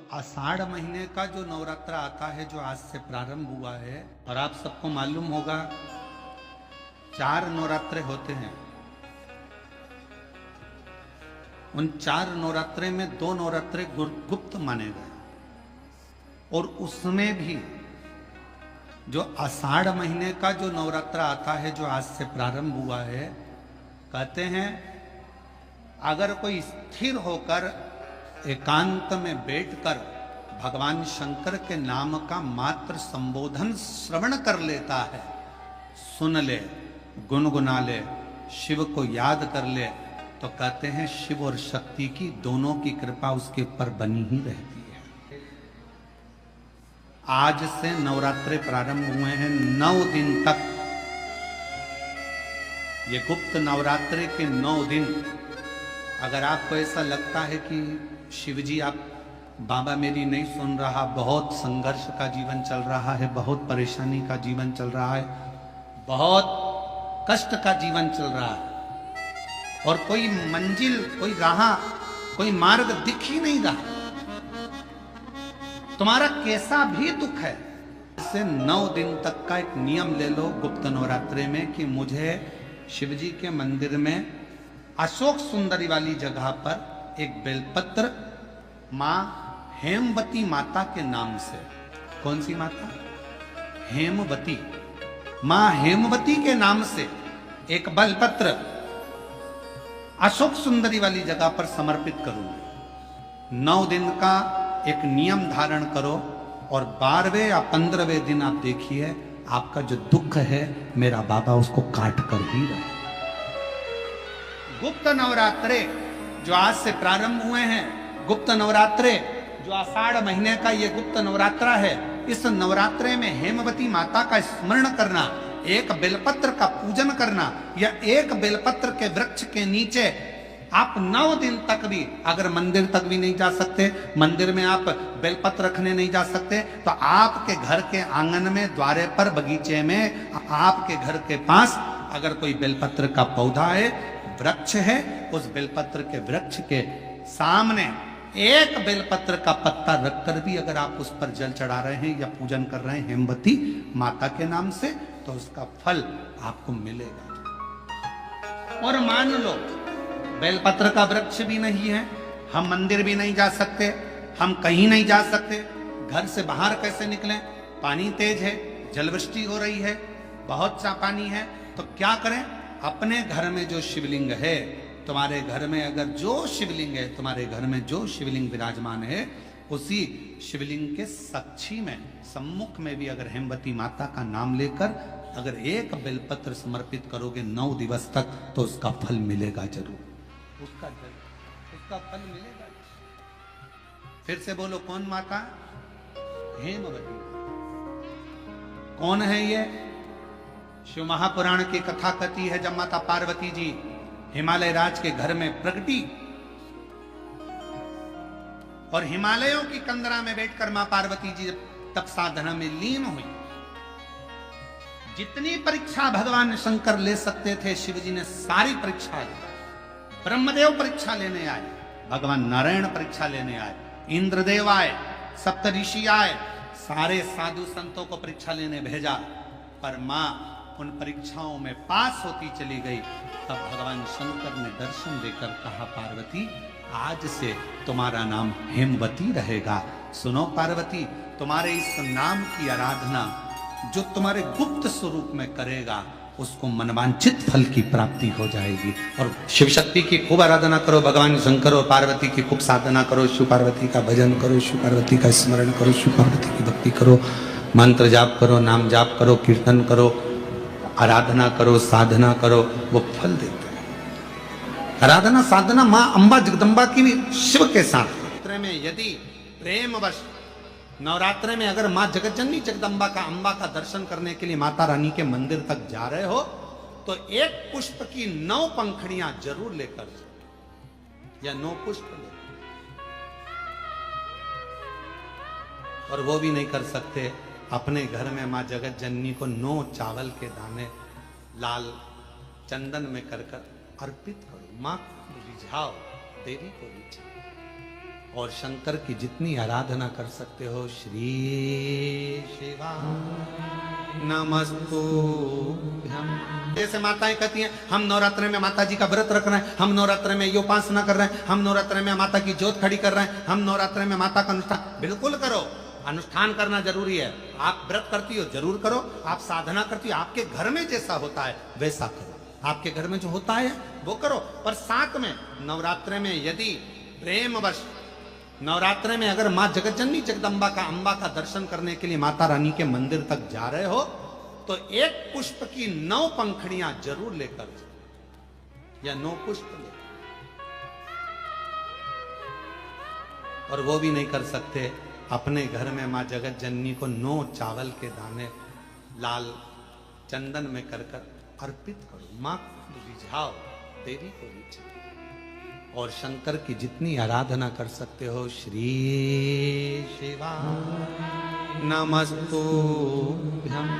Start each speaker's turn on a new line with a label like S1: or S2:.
S1: आषाढ़ महीने का जो नवरात्र आता है, जो आज से प्रारंभ हुआ है, और आप सबको मालूम होगा 4 नवरात्रे होते हैं। उन 4 नवरात्रे में 2 नवरात्रे गुप्त माने गए, और उसमें भी जो आषाढ़ महीने का जो नवरात्र आता है, जो आज से प्रारंभ हुआ है, कहते हैं अगर कोई स्थिर होकर एकांत में बैठकर भगवान शंकर के नाम का मात्र संबोधन श्रवण कर लेता है, सुन ले, गुनगुना ले, शिव को याद कर ले, तो कहते हैं शिव और शक्ति की दोनों की कृपा उसके ऊपर बनी ही रहती है। आज से नवरात्रे प्रारंभ हुए हैं, 9 दिन तक। ये गुप्त नवरात्रे के 9 दिन, अगर आपको ऐसा लगता है कि शिवजी आप बाबा मेरी नहीं सुन रहा, बहुत संघर्ष का जीवन चल रहा है, बहुत परेशानी का जीवन चल रहा है, बहुत कष्ट का जीवन चल रहा है, और कोई मंजिल, कोई राह, कोई मार्ग दिख ही नहीं रहा, तुम्हारा कैसा भी दुख है, इससे 9 दिन तक का एक नियम ले लो गुप्त नवरात्रे में कि मुझे शिवजी के मंदिर में अशोक सुंदरी वाली जगह पर एक बेलपत्र मां हेमवती माता के नाम से, कौन सी माता? हेमवती, मां हेमवती के नाम से एक बेलपत्र अशोक सुंदरी वाली जगह पर समर्पित करूंगी। 9 दिन का एक नियम धारण करो, और 12वें या 15वें दिन आप देखिए आपका जो दुख है मेरा बाबा उसको काट कर ही रहे। गुप्त नवरात्रे जो आज से प्रारंभ हुए हैं, गुप्त नवरात्रे जो आषाढ़ महीने का ये गुप्त नवरात्रा है, इस नवरात्रे में हेमवती माता का स्मरण करना, एक बेलपत्र का पूजन करना, या एक बेलपत्र के वृक्ष के नीचे आप 9 दिन तक भी, अगर मंदिर तक भी नहीं जा सकते, मंदिर में आप बेलपत्र रखने नहीं जा सकते, तो आपके घर के आंगन में, द्वारे पर, बगीचे में, आपके घर के पास अगर कोई बेलपत्र का पौधा है, वृक्ष है, उस बेलपत्र के वृक्ष के सामने एक बेलपत्र का पत्ता रखकर भी अगर आप उस पर जल चढ़ा रहे हैं या पूजन कर रहे हैं हेमवती माता के नाम से, तो उसका फल आपको मिलेगा। और मान लो बेलपत्र का वृक्ष भी नहीं है, हम मंदिर भी नहीं जा सकते, हम कहीं नहीं जा सकते, घर से बाहर कैसे निकलें, पानी तेज है, जलवृष्टि हो रही है, बहुत सा पानी है, तो क्या करें? अपने घर में जो शिवलिंग है, तुम्हारे घर में अगर जो शिवलिंग है, तुम्हारे घर में जो शिवलिंग विराजमान है, उसी शिवलिंग के साक्षी में, सम्मुख में भी अगर हेमवती माता का नाम लेकर अगर एक बेलपत्र समर्पित करोगे 9 दिवस तक, तो उसका फल मिलेगा जरूर, उसका फल मिलेगा। फिर से बोलो, कौन माता? हेमवती। कौन है ये? शिव महापुराण की कथा कहती है, जब माता पार्वती जी हिमालय राज के घर में प्रगटी और हिमालयों की कंदरा में बैठकर मां पार्वती जी तप साधना में लीन हुई, जितनी परीक्षा भगवान शंकर ले सकते थे, शिवजी ने सारी परीक्षा ली। ब्रह्मदेव परीक्षा लेने आए, भगवान नारायण परीक्षा लेने आए, इंद्रदेव आए, सप्तऋषि आए, सारे साधु संतों को परीक्षा लेने भेजा, पर मां उन परीक्षाओं में पास होती चली गई। तब भगवान शंकर ने दर्शन देकर कहा, पार्वती आज से तुम्हारा नाम हेमवती रहेगा। सुनो पार्वती, तुम्हारे इस नाम की आराधना जो तुम्हारे गुप्त स्वरूप में करेगा, उसको मनवांछित फल की प्राप्ति हो जाएगी। और शिव शक्ति की खूब आराधना करो, भगवान शंकर और पार्वती की खूब साधना करो, शिव पार्वती का भजन करो, शिव पार्वती का स्मरण करो, शिव पार्वती की भक्ति करो, मंत्र जाप करो, नाम जाप करो, कीर्तन करो, आराधना करो, साधना करो, वो फल देते हैं। आराधना साधना मां अंबा जगदम्बा की शिव के साथ में, यदि प्रेमवश नवरात्रे में अगर मां जगतजननी जगदम्बा का, अंबा का दर्शन करने के लिए माता रानी के मंदिर तक जा रहे हो, तो एक पुष्प की 9 पंखड़ियां जरूर लेकर, या 9 पुष्प लेकर, और वो भी नहीं कर सकते, अपने घर में मां जगत जननी को 9 चावल के दाने लाल चंदन में कर अर्पित करो। मां को रिझाओ, देवी को रिझाओ। और शंकर की जितनी आराधना कर सकते हो, श्री शिवा नमस्तुभ्यं। जैसे माताएं कहती हैं हम नवरात्र में माता जी का व्रत रख रहे हैं, हम नवरात्र में ये उपासना कर रहे हैं, हम नवरात्र में माता की ज्योत खड़ी कर रहे हैं, हम नवरात्र में माता का अनुष्ठान। बिल्कुल करो, अनुष्ठान करना जरूरी है। आप व्रत करती हो जरूर करो, आप साधना करती हो, आपके घर में जैसा होता है वैसा करो, आपके घर में जो होता है वो करो। पर साथ में नवरात्र में यदि प्रेमवश नवरात्र में अगर माँ जगतजननी जगदम्बा का अम्बा का दर्शन करने के लिए माता रानी के मंदिर तक जा रहे हो तो एक पुष्प की 9 पंखड़ियां जरूर लेकर जाओ, या 9 पुष्प ले। और वो भी नहीं कर सकते, अपने घर में माँ जगतजननी को 9 चावल के दाने लाल चंदन में कर अर्पित करो। माँ को रिझाओ, देवी को रिझाओ। और शंकर की जितनी आराधना कर सकते हो, श्री शिवा नमस्तुभ्यं।